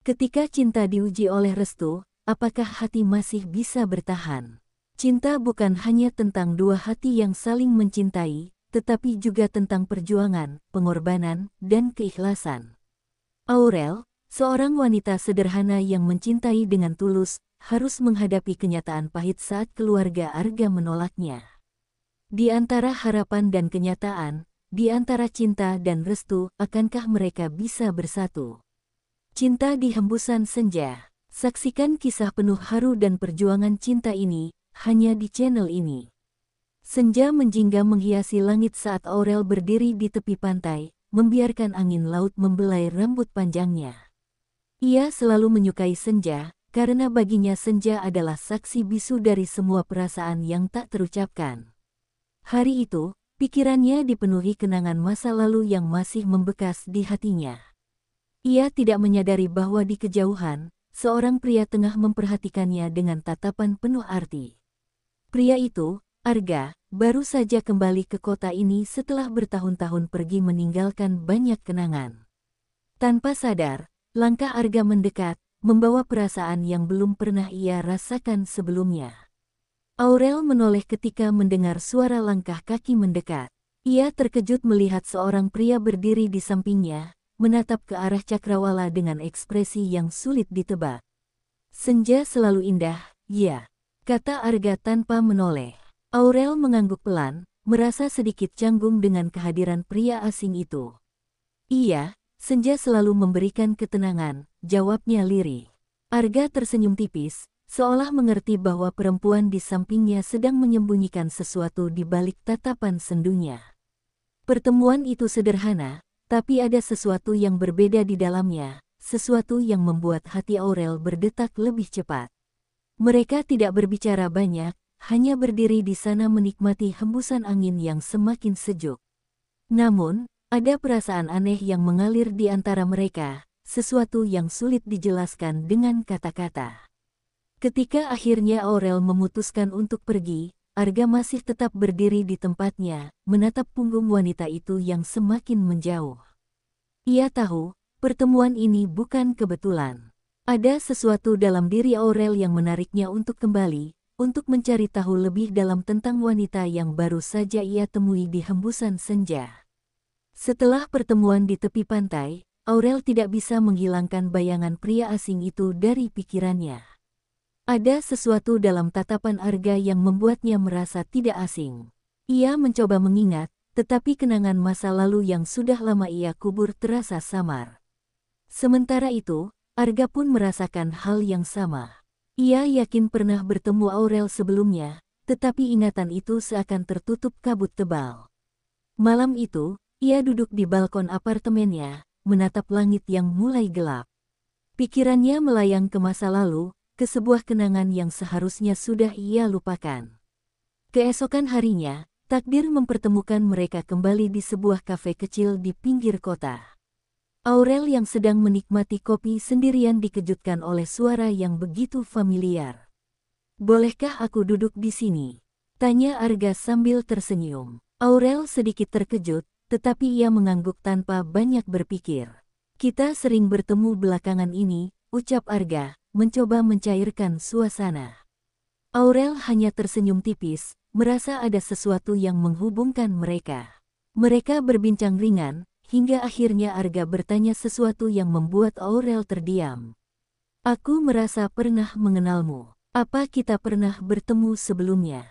Ketika cinta diuji oleh restu, apakah hati masih bisa bertahan? Cinta bukan hanya tentang dua hati yang saling mencintai, tetapi juga tentang perjuangan, pengorbanan, dan keikhlasan. Aurel, seorang wanita sederhana yang mencintai dengan tulus, harus menghadapi kenyataan pahit saat keluarga Arga menolaknya. Di antara harapan dan kenyataan, di antara cinta dan restu, akankah mereka bisa bersatu? Cinta di Hembusan Senja. Saksikan kisah penuh haru dan perjuangan cinta ini, hanya di channel ini. Senja menjingga menghiasi langit saat Aurel berdiri di tepi pantai, membiarkan angin laut membelai rambut panjangnya. Ia selalu menyukai senja, karena baginya senja adalah saksi bisu dari semua perasaan yang tak terucapkan. Hari itu, pikirannya dipenuhi kenangan masa lalu yang masih membekas di hatinya. Ia tidak menyadari bahwa di kejauhan, seorang pria tengah memperhatikannya dengan tatapan penuh arti. Pria itu, Arga, baru saja kembali ke kota ini setelah bertahun-tahun pergi meninggalkan banyak kenangan. Tanpa sadar, langkah Arga mendekat, membawa perasaan yang belum pernah ia rasakan sebelumnya. Aurel menoleh ketika mendengar suara langkah kaki mendekat. Ia terkejut melihat seorang pria berdiri di sampingnya, menatap ke arah cakrawala dengan ekspresi yang sulit ditebak. Senja selalu indah, ya, kata Arga tanpa menoleh. Aurel mengangguk pelan, merasa sedikit canggung dengan kehadiran pria asing itu. Iya, senja selalu memberikan ketenangan, jawabnya lirih. Arga tersenyum tipis, seolah mengerti bahwa perempuan di sampingnya sedang menyembunyikan sesuatu di balik tatapan sendunya. Pertemuan itu sederhana, tapi ada sesuatu yang berbeda di dalamnya, sesuatu yang membuat hati Aurel berdetak lebih cepat. Mereka tidak berbicara banyak, hanya berdiri di sana menikmati hembusan angin yang semakin sejuk. Namun, ada perasaan aneh yang mengalir di antara mereka, sesuatu yang sulit dijelaskan dengan kata-kata. Ketika akhirnya Aurel memutuskan untuk pergi, Arga masih tetap berdiri di tempatnya, menatap punggung wanita itu yang semakin menjauh. Ia tahu, pertemuan ini bukan kebetulan. Ada sesuatu dalam diri Aurel yang menariknya untuk kembali, untuk mencari tahu lebih dalam tentang wanita yang baru saja ia temui di hembusan senja. Setelah pertemuan di tepi pantai, Aurel tidak bisa menghilangkan bayangan pria asing itu dari pikirannya. Ada sesuatu dalam tatapan Arga yang membuatnya merasa tidak asing. Ia mencoba mengingat, tetapi kenangan masa lalu yang sudah lama ia kubur terasa samar. Sementara itu, Arga pun merasakan hal yang sama. Ia yakin pernah bertemu Aurel sebelumnya, tetapi ingatan itu seakan tertutup kabut tebal. Malam itu, ia duduk di balkon apartemennya, menatap langit yang mulai gelap. Pikirannya melayang ke masa lalu, ke sebuah kenangan yang seharusnya sudah ia lupakan. Keesokan harinya, takdir mempertemukan mereka kembali di sebuah kafe kecil di pinggir kota. Aurel yang sedang menikmati kopi sendirian dikejutkan oleh suara yang begitu familiar. "Bolehkah aku duduk di sini?" tanya Arga sambil tersenyum. Aurel sedikit terkejut, tetapi ia mengangguk tanpa banyak berpikir. "Kita sering bertemu belakangan ini," ucap Arga, mencoba mencairkan suasana. Aurel hanya tersenyum tipis, merasa ada sesuatu yang menghubungkan mereka. Mereka berbincang ringan, hingga akhirnya Arga bertanya sesuatu yang membuat Aurel terdiam. "Aku merasa pernah mengenalmu. Apa kita pernah bertemu sebelumnya?"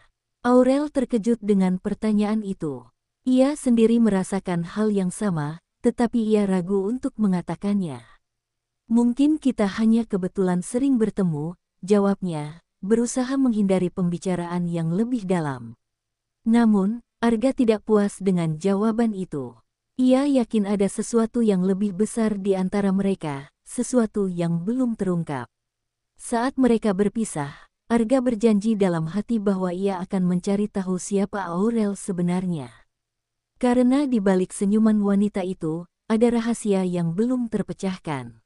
Aurel terkejut dengan pertanyaan itu. Ia sendiri merasakan hal yang sama, tetapi ia ragu untuk mengatakannya. "Mungkin kita hanya kebetulan sering bertemu," jawabnya, berusaha menghindari pembicaraan yang lebih dalam. Namun, Arga tidak puas dengan jawaban itu. Ia yakin ada sesuatu yang lebih besar di antara mereka, sesuatu yang belum terungkap. Saat mereka berpisah, Arga berjanji dalam hati bahwa ia akan mencari tahu siapa Aurel sebenarnya. Karena di balik senyuman wanita itu, ada rahasia yang belum terpecahkan.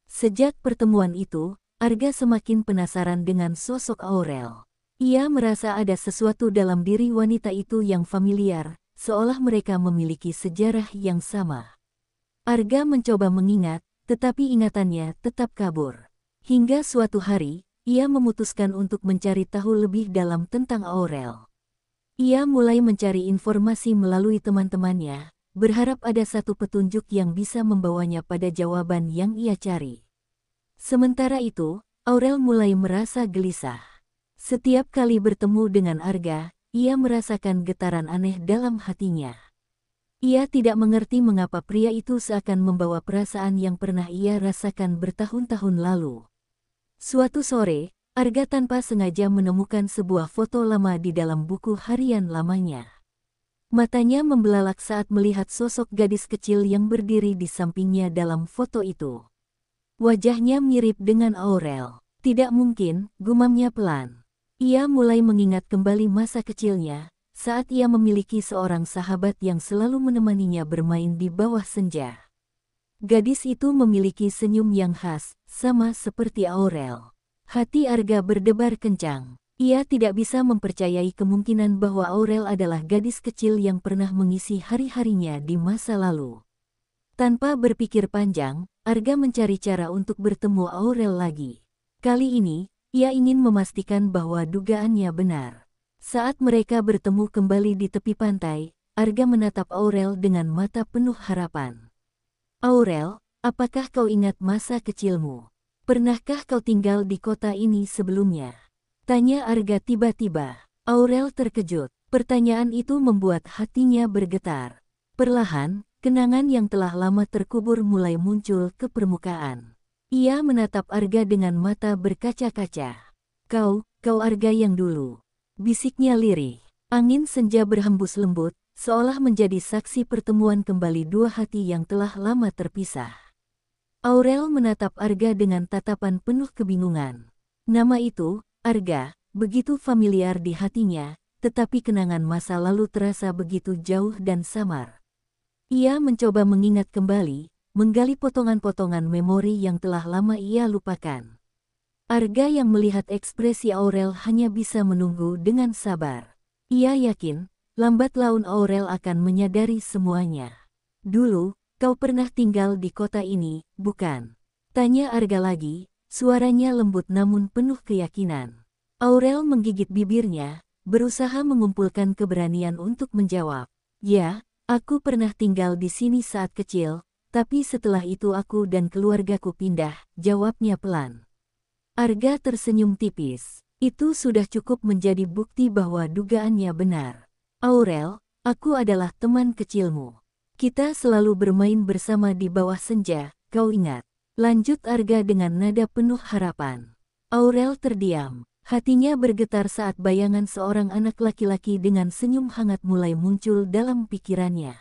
Sejak pertemuan itu, Arga semakin penasaran dengan sosok Aurel. Ia merasa ada sesuatu dalam diri wanita itu yang familiar, seolah mereka memiliki sejarah yang sama. Arga mencoba mengingat, tetapi ingatannya tetap kabur. Hingga suatu hari, ia memutuskan untuk mencari tahu lebih dalam tentang Aurel. Ia mulai mencari informasi melalui teman-temannya, berharap ada satu petunjuk yang bisa membawanya pada jawaban yang ia cari. Sementara itu, Aurel mulai merasa gelisah. Setiap kali bertemu dengan Arga, ia merasakan getaran aneh dalam hatinya. Ia tidak mengerti mengapa pria itu seakan membawa perasaan yang pernah ia rasakan bertahun-tahun lalu. Suatu sore, Arga tanpa sengaja menemukan sebuah foto lama di dalam buku harian lamanya. Matanya membelalak saat melihat sosok gadis kecil yang berdiri di sampingnya dalam foto itu. Wajahnya mirip dengan Aurel. Tidak mungkin, gumamnya pelan. Ia mulai mengingat kembali masa kecilnya, saat ia memiliki seorang sahabat yang selalu menemaninya bermain di bawah senja. Gadis itu memiliki senyum yang khas, sama seperti Aurel. Hati Arga berdebar kencang. Ia tidak bisa mempercayai kemungkinan bahwa Aurel adalah gadis kecil yang pernah mengisi hari-harinya di masa lalu. Tanpa berpikir panjang, Arga mencari cara untuk bertemu Aurel lagi. Kali ini, ia ingin memastikan bahwa dugaannya benar. Saat mereka bertemu kembali di tepi pantai, Arga menatap Aurel dengan mata penuh harapan. Aurel, apakah kau ingat masa kecilmu? Pernahkah kau tinggal di kota ini sebelumnya? Tanya Arga tiba-tiba. Aurel terkejut. Pertanyaan itu membuat hatinya bergetar. Perlahan, kenangan yang telah lama terkubur mulai muncul ke permukaan. Ia menatap Arga dengan mata berkaca-kaca. Kau Arga yang dulu. Bisiknya lirih. Angin senja berhembus lembut, seolah menjadi saksi pertemuan kembali dua hati yang telah lama terpisah. Aurel menatap Arga dengan tatapan penuh kebingungan. Nama itu, Arga, begitu familiar di hatinya, tetapi kenangan masa lalu terasa begitu jauh dan samar. Ia mencoba mengingat kembali, menggali potongan-potongan memori yang telah lama ia lupakan. Arga yang melihat ekspresi Aurel hanya bisa menunggu dengan sabar. Ia yakin, lambat laun Aurel akan menyadari semuanya. Dulu, kau pernah tinggal di kota ini, bukan? Tanya Arga lagi, suaranya lembut namun penuh keyakinan. Aurel menggigit bibirnya, berusaha mengumpulkan keberanian untuk menjawab. Ya, aku pernah tinggal di sini saat kecil, tapi setelah itu aku dan keluargaku pindah, jawabnya pelan. Arga tersenyum tipis. Itu sudah cukup menjadi bukti bahwa dugaannya benar. Aurel, aku adalah teman kecilmu. Kita selalu bermain bersama di bawah senja, kau ingat? Lanjut Arga dengan nada penuh harapan. Aurel terdiam. Hatinya bergetar saat bayangan seorang anak laki-laki dengan senyum hangat mulai muncul dalam pikirannya.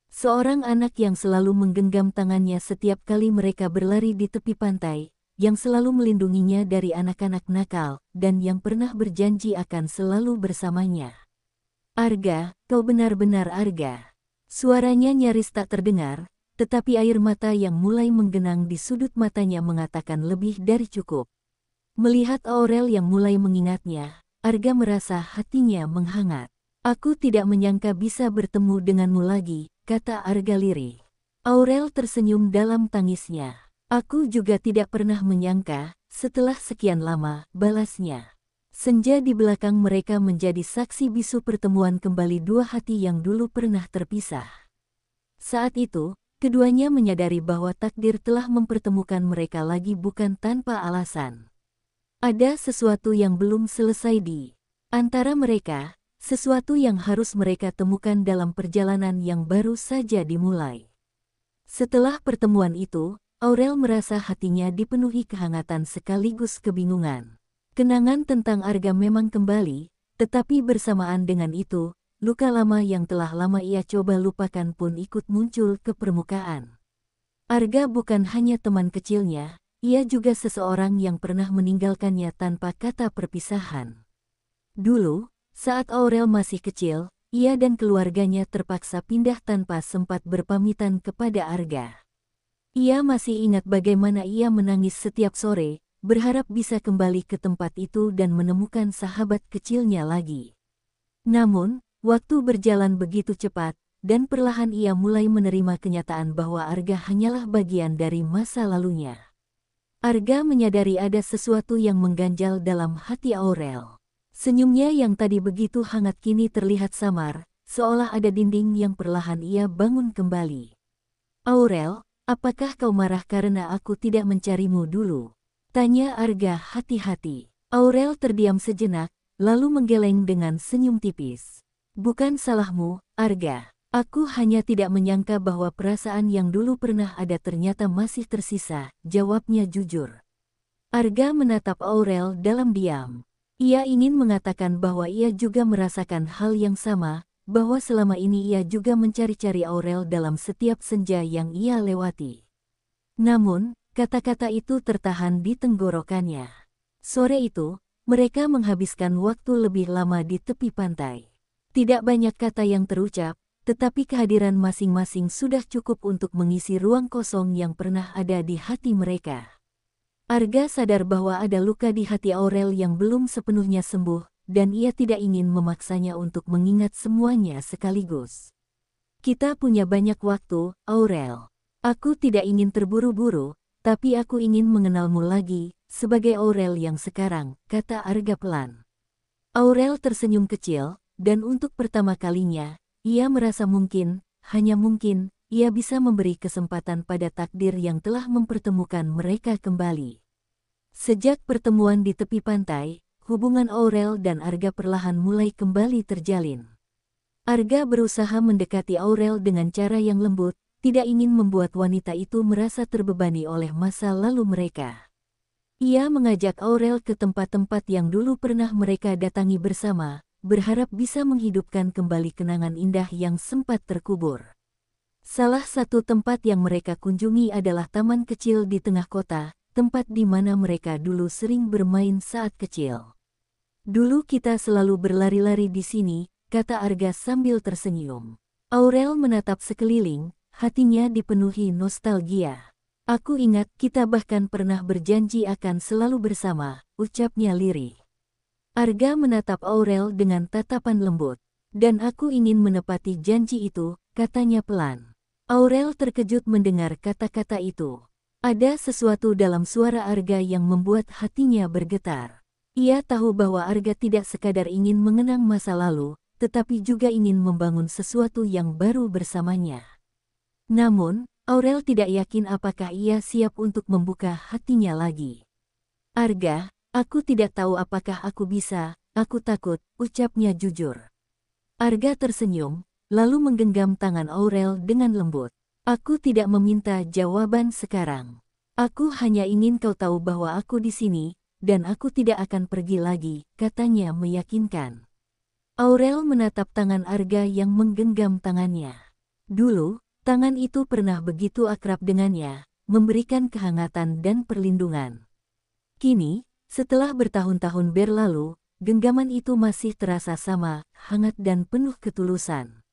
Seorang anak yang selalu menggenggam tangannya setiap kali mereka berlari di tepi pantai, yang selalu melindunginya dari anak-anak nakal, dan yang pernah berjanji akan selalu bersamanya. Arga, kau benar-benar Arga. Suaranya nyaris tak terdengar, tetapi air mata yang mulai menggenang di sudut matanya mengatakan lebih dari cukup. Melihat Aurel yang mulai mengingatnya, Arga merasa hatinya menghangat. Aku tidak menyangka bisa bertemu denganmu lagi, kata Arga lirih. Aurel tersenyum dalam tangisnya. Aku juga tidak pernah menyangka, setelah sekian lama, balasnya. Senja di belakang mereka menjadi saksi bisu pertemuan kembali dua hati yang dulu pernah terpisah. Saat itu, keduanya menyadari bahwa takdir telah mempertemukan mereka lagi bukan tanpa alasan. Ada sesuatu yang belum selesai di antara mereka, sesuatu yang harus mereka temukan dalam perjalanan yang baru saja dimulai. Setelah pertemuan itu, Aurel merasa hatinya dipenuhi kehangatan sekaligus kebingungan. Kenangan tentang Arga memang kembali, tetapi bersamaan dengan itu, luka lama yang telah lama ia coba lupakan pun ikut muncul ke permukaan. Arga bukan hanya teman kecilnya, ia juga seseorang yang pernah meninggalkannya tanpa kata perpisahan. Dulu, saat Aurel masih kecil, ia dan keluarganya terpaksa pindah tanpa sempat berpamitan kepada Arga. Ia masih ingat bagaimana ia menangis setiap sore, berharap bisa kembali ke tempat itu dan menemukan sahabat kecilnya lagi. Namun, waktu berjalan begitu cepat, dan perlahan ia mulai menerima kenyataan bahwa Arga hanyalah bagian dari masa lalunya. Arga menyadari ada sesuatu yang mengganjal dalam hati Aurel. Senyumnya yang tadi begitu hangat kini terlihat samar, seolah ada dinding yang perlahan ia bangun kembali. Aurel, apakah kau marah karena aku tidak mencarimu dulu? Tanya Arga hati-hati. Aurel terdiam sejenak, lalu menggeleng dengan senyum tipis. Bukan salahmu, Arga. Aku hanya tidak menyangka bahwa perasaan yang dulu pernah ada ternyata masih tersisa, jawabnya jujur. Arga menatap Aurel dalam diam. Ia ingin mengatakan bahwa ia juga merasakan hal yang sama, bahwa selama ini ia juga mencari-cari Aurel dalam setiap senja yang ia lewati. Namun, kata-kata itu tertahan di tenggorokannya. Sore itu, mereka menghabiskan waktu lebih lama di tepi pantai. Tidak banyak kata yang terucap, tetapi kehadiran masing-masing sudah cukup untuk mengisi ruang kosong yang pernah ada di hati mereka. Arga sadar bahwa ada luka di hati Aurel yang belum sepenuhnya sembuh, dan ia tidak ingin memaksanya untuk mengingat semuanya sekaligus. Kita punya banyak waktu, Aurel. Aku tidak ingin terburu-buru, tapi aku ingin mengenalmu lagi, sebagai Aurel yang sekarang, kata Arga pelan. Aurel tersenyum kecil, dan untuk pertama kalinya, ia merasa mungkin, hanya mungkin, ia bisa memberi kesempatan pada takdir yang telah mempertemukan mereka kembali. Sejak pertemuan di tepi pantai, hubungan Aurel dan Arga perlahan mulai kembali terjalin. Arga berusaha mendekati Aurel dengan cara yang lembut, tidak ingin membuat wanita itu merasa terbebani oleh masa lalu mereka. Ia mengajak Aurel ke tempat-tempat yang dulu pernah mereka datangi bersama, berharap bisa menghidupkan kembali kenangan indah yang sempat terkubur. Salah satu tempat yang mereka kunjungi adalah taman kecil di tengah kota, tempat di mana mereka dulu sering bermain saat kecil. Dulu kita selalu berlari-lari di sini, kata Arga sambil tersenyum. Aurel menatap sekeliling, hatinya dipenuhi nostalgia. Aku ingat kita bahkan pernah berjanji akan selalu bersama, ucapnya lirih. Arga menatap Aurel dengan tatapan lembut. Dan aku ingin menepati janji itu, katanya pelan. Aurel terkejut mendengar kata-kata itu. Ada sesuatu dalam suara Arga yang membuat hatinya bergetar. Ia tahu bahwa Arga tidak sekadar ingin mengenang masa lalu, tetapi juga ingin membangun sesuatu yang baru bersamanya. Namun, Aurel tidak yakin apakah ia siap untuk membuka hatinya lagi. Arga, aku tidak tahu apakah aku bisa, aku takut, ucapnya jujur. Arga tersenyum, lalu menggenggam tangan Aurel dengan lembut. Aku tidak meminta jawaban sekarang. Aku hanya ingin kau tahu bahwa aku di sini, dan aku tidak akan pergi lagi, katanya meyakinkan. Aurel menatap tangan Arga yang menggenggam tangannya. Dulu, tangan itu pernah begitu akrab dengannya, memberikan kehangatan dan perlindungan. Kini, setelah bertahun-tahun berlalu, genggaman itu masih terasa sama, hangat dan penuh ketulusan.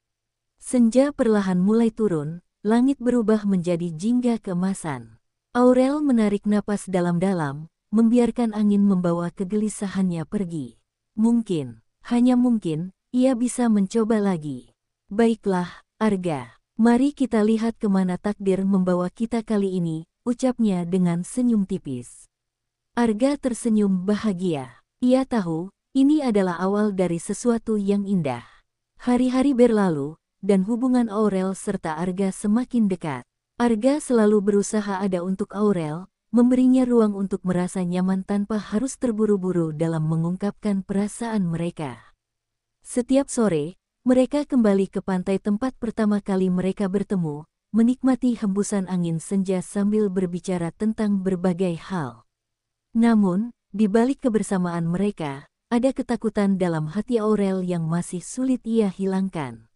Senja perlahan mulai turun, langit berubah menjadi jingga keemasan. Aurel menarik napas dalam-dalam, membiarkan angin membawa kegelisahannya pergi. Mungkin, hanya mungkin, ia bisa mencoba lagi. Baiklah, Arga, mari kita lihat kemana takdir membawa kita kali ini, ucapnya dengan senyum tipis. Arga tersenyum bahagia. Ia tahu, ini adalah awal dari sesuatu yang indah. Hari-hari berlalu, dan hubungan Aurel serta Arga semakin dekat. Arga selalu berusaha ada untuk Aurel, memberinya ruang untuk merasa nyaman tanpa harus terburu-buru dalam mengungkapkan perasaan mereka. Setiap sore, mereka kembali ke pantai tempat pertama kali mereka bertemu, menikmati hembusan angin senja sambil berbicara tentang berbagai hal. Namun, di balik kebersamaan mereka, ada ketakutan dalam hati Aurel yang masih sulit ia hilangkan.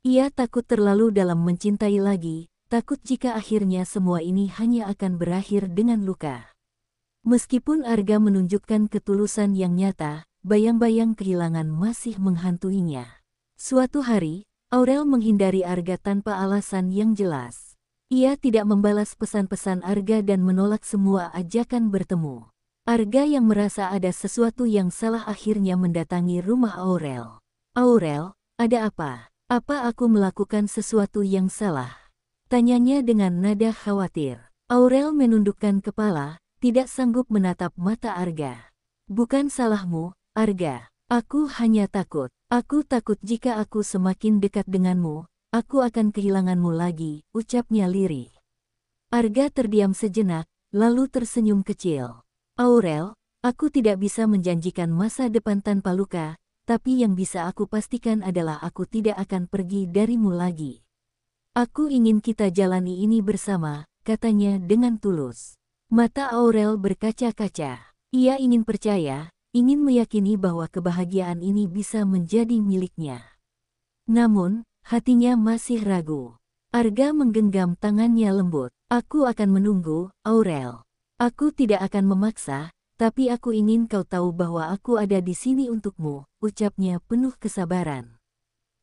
Ia takut terlalu dalam mencintai lagi, takut jika akhirnya semua ini hanya akan berakhir dengan luka. Meskipun Arga menunjukkan ketulusan yang nyata, bayang-bayang kehilangan masih menghantuinya. Suatu hari, Aurel menghindari Arga tanpa alasan yang jelas. Ia tidak membalas pesan-pesan Arga dan menolak semua ajakan bertemu. Arga yang merasa ada sesuatu yang salah akhirnya mendatangi rumah Aurel. Aurel, ada apa? Apa aku melakukan sesuatu yang salah? Tanyanya dengan nada khawatir. Aurel menundukkan kepala, tidak sanggup menatap mata Arga. Bukan salahmu, Arga. Aku hanya takut. Aku takut jika aku semakin dekat denganmu, aku akan kehilanganmu lagi, ucapnya lirih. Arga terdiam sejenak, lalu tersenyum kecil. Aurel, aku tidak bisa menjanjikan masa depan tanpa luka, tapi yang bisa aku pastikan adalah aku tidak akan pergi darimu lagi. Aku ingin kita jalani ini bersama, katanya dengan tulus. Mata Aurel berkaca-kaca. Ia ingin percaya, ingin meyakini bahwa kebahagiaan ini bisa menjadi miliknya. Namun, hatinya masih ragu. Arga menggenggam tangannya lembut. Aku akan menunggu, Aurel. Aku tidak akan memaksa, tapi aku ingin kau tahu bahwa aku ada di sini untukmu, ucapnya penuh kesabaran.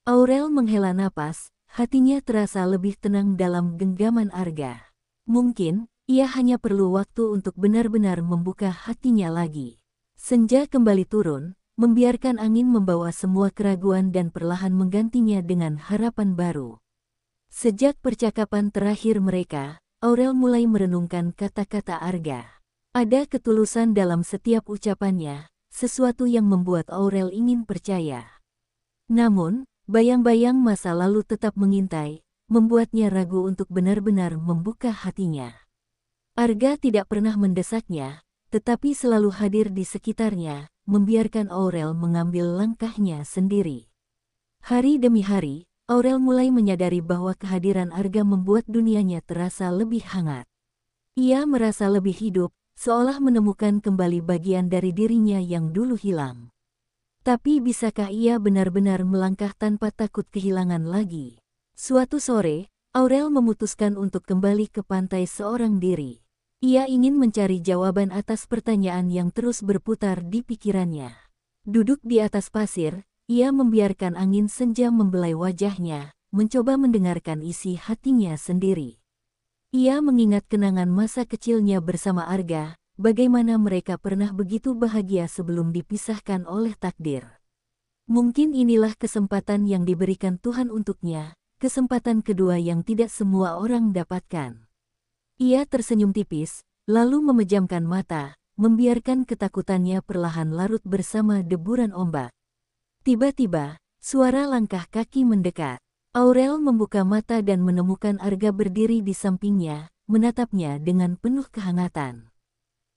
Aurel menghela napas, hatinya terasa lebih tenang dalam genggaman Arga. Mungkin, ia hanya perlu waktu untuk benar-benar membuka hatinya lagi. Senja kembali turun, membiarkan angin membawa semua keraguan dan perlahan menggantinya dengan harapan baru. Sejak percakapan terakhir mereka, Aurel mulai merenungkan kata-kata Arga. Ada ketulusan dalam setiap ucapannya, sesuatu yang membuat Aurel ingin percaya. Namun, bayang-bayang masa lalu tetap mengintai, membuatnya ragu untuk benar-benar membuka hatinya. Arga tidak pernah mendesaknya, tetapi selalu hadir di sekitarnya, membiarkan Aurel mengambil langkahnya sendiri. Hari demi hari, Aurel mulai menyadari bahwa kehadiran Arga membuat dunianya terasa lebih hangat. Ia merasa lebih hidup, seolah menemukan kembali bagian dari dirinya yang dulu hilang. Tapi bisakah ia benar-benar melangkah tanpa takut kehilangan lagi? Suatu sore, Aurel memutuskan untuk kembali ke pantai seorang diri. Ia ingin mencari jawaban atas pertanyaan yang terus berputar di pikirannya. Duduk di atas pasir, ia membiarkan angin senja membelai wajahnya, mencoba mendengarkan isi hatinya sendiri. Ia mengingat kenangan masa kecilnya bersama Arga, bagaimana mereka pernah begitu bahagia sebelum dipisahkan oleh takdir. Mungkin inilah kesempatan yang diberikan Tuhan untuknya, kesempatan kedua yang tidak semua orang dapatkan. Ia tersenyum tipis, lalu memejamkan mata, membiarkan ketakutannya perlahan larut bersama deburan ombak. Tiba-tiba, suara langkah kaki mendekat. Aurel membuka mata dan menemukan Arga berdiri di sampingnya, menatapnya dengan penuh kehangatan.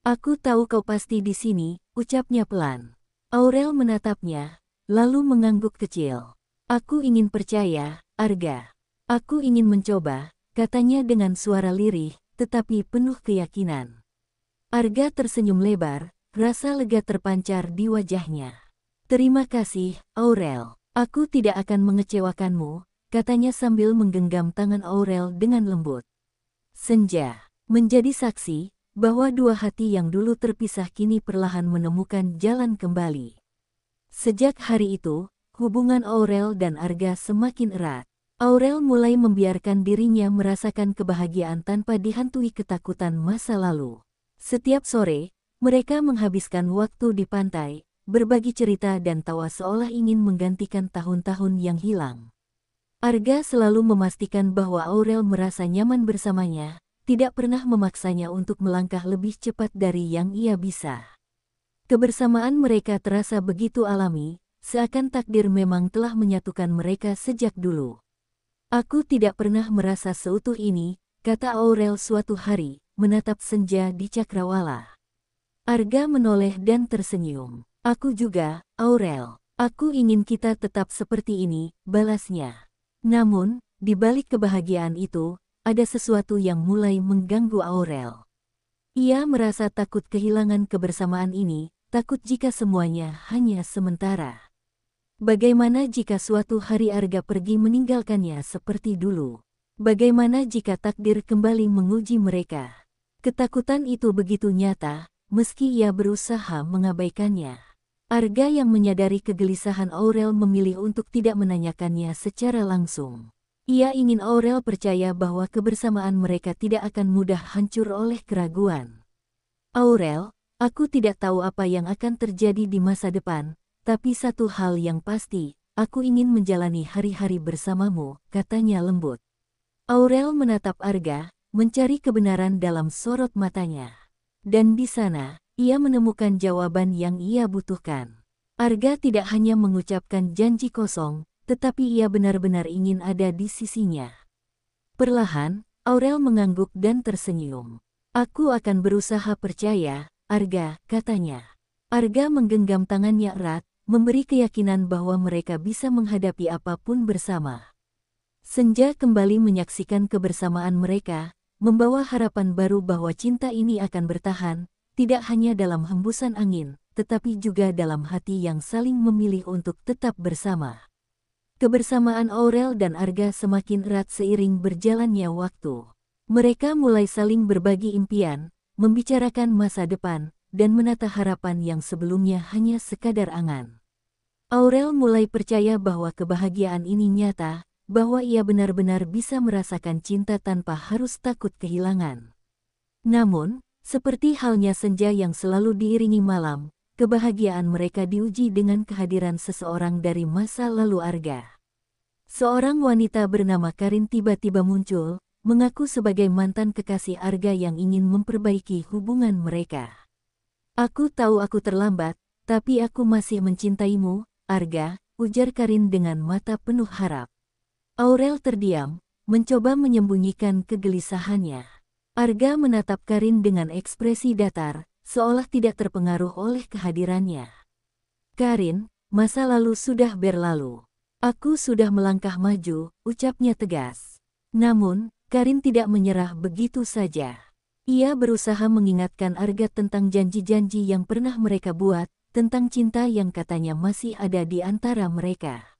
Aku tahu kau pasti di sini, ucapnya pelan. Aurel menatapnya, lalu mengangguk kecil. Aku ingin percaya, Arga. Aku ingin mencoba, katanya dengan suara lirih, tetapi penuh keyakinan. Arga tersenyum lebar, rasa lega terpancar di wajahnya. Terima kasih, Aurel. Aku tidak akan mengecewakanmu, katanya sambil menggenggam tangan Aurel dengan lembut. Senja menjadi saksi bahwa dua hati yang dulu terpisah kini perlahan menemukan jalan kembali. Sejak hari itu, hubungan Aurel dan Arga semakin erat. Aurel mulai membiarkan dirinya merasakan kebahagiaan tanpa dihantui ketakutan masa lalu. Setiap sore, mereka menghabiskan waktu di pantai, berbagi cerita dan tawa seolah ingin menggantikan tahun-tahun yang hilang. Arga selalu memastikan bahwa Aurel merasa nyaman bersamanya, tidak pernah memaksanya untuk melangkah lebih cepat dari yang ia bisa. Kebersamaan mereka terasa begitu alami, seakan takdir memang telah menyatukan mereka sejak dulu. Aku tidak pernah merasa seutuh ini, kata Aurel suatu hari, menatap senja di cakrawala. Arga menoleh dan tersenyum. Aku juga, Aurel. Aku ingin kita tetap seperti ini, balasnya. Namun, di balik kebahagiaan itu, ada sesuatu yang mulai mengganggu Aurel. Ia merasa takut kehilangan kebersamaan ini, takut jika semuanya hanya sementara. Bagaimana jika suatu hari Arga pergi meninggalkannya seperti dulu? Bagaimana jika takdir kembali menguji mereka? Ketakutan itu begitu nyata, meski ia berusaha mengabaikannya. Arga yang menyadari kegelisahan Aurel memilih untuk tidak menanyakannya secara langsung. Ia ingin Aurel percaya bahwa kebersamaan mereka tidak akan mudah hancur oleh keraguan. Aurel, aku tidak tahu apa yang akan terjadi di masa depan, tapi satu hal yang pasti, aku ingin menjalani hari-hari bersamamu, katanya lembut. Aurel menatap Arga, mencari kebenaran dalam sorot matanya. Dan di sana, ia menemukan jawaban yang ia butuhkan. Arga tidak hanya mengucapkan janji kosong, tetapi ia benar-benar ingin ada di sisinya. Perlahan, Aurel mengangguk dan tersenyum. Aku akan berusaha percaya, Arga, katanya. Arga menggenggam tangannya erat, memberi keyakinan bahwa mereka bisa menghadapi apapun bersama. Senja kembali menyaksikan kebersamaan mereka, membawa harapan baru bahwa cinta ini akan bertahan, tidak hanya dalam hembusan angin, tetapi juga dalam hati yang saling memilih untuk tetap bersama. Kebersamaan Aurel dan Arga semakin erat seiring berjalannya waktu. Mereka mulai saling berbagi impian, membicarakan masa depan, dan menata harapan yang sebelumnya hanya sekadar angan. Aurel mulai percaya bahwa kebahagiaan ini nyata, bahwa ia benar-benar bisa merasakan cinta tanpa harus takut kehilangan. Namun, seperti halnya senja yang selalu diiringi malam, kebahagiaan mereka diuji dengan kehadiran seseorang dari masa lalu Arga. Seorang wanita bernama Karin tiba-tiba muncul, mengaku sebagai mantan kekasih Arga yang ingin memperbaiki hubungan mereka. Aku tahu aku terlambat, tapi aku masih mencintaimu, Arga, ujar Karin dengan mata penuh harap. Aurel terdiam, mencoba menyembunyikan kegelisahannya. Arga menatap Karin dengan ekspresi datar, seolah tidak terpengaruh oleh kehadirannya. Karin, masa lalu sudah berlalu. Aku sudah melangkah maju, ucapnya tegas. Namun, Karin tidak menyerah begitu saja. Ia berusaha mengingatkan Arga tentang janji-janji yang pernah mereka buat, tentang cinta yang katanya masih ada di antara mereka.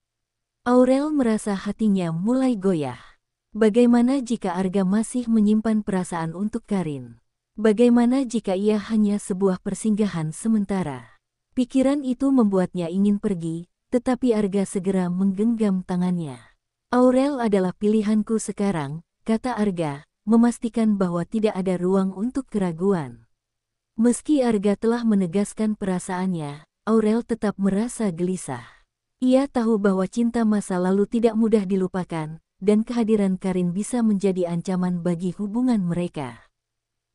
Aurel merasa hatinya mulai goyah. Bagaimana jika Arga masih menyimpan perasaan untuk Karin? Bagaimana jika ia hanya sebuah persinggahan sementara? Pikiran itu membuatnya ingin pergi, tetapi Arga segera menggenggam tangannya. Aurel adalah pilihanku sekarang, kata Arga, memastikan bahwa tidak ada ruang untuk keraguan. Meski Arga telah menegaskan perasaannya, Aurel tetap merasa gelisah. Ia tahu bahwa cinta masa lalu tidak mudah dilupakan, dan kehadiran Karin bisa menjadi ancaman bagi hubungan mereka.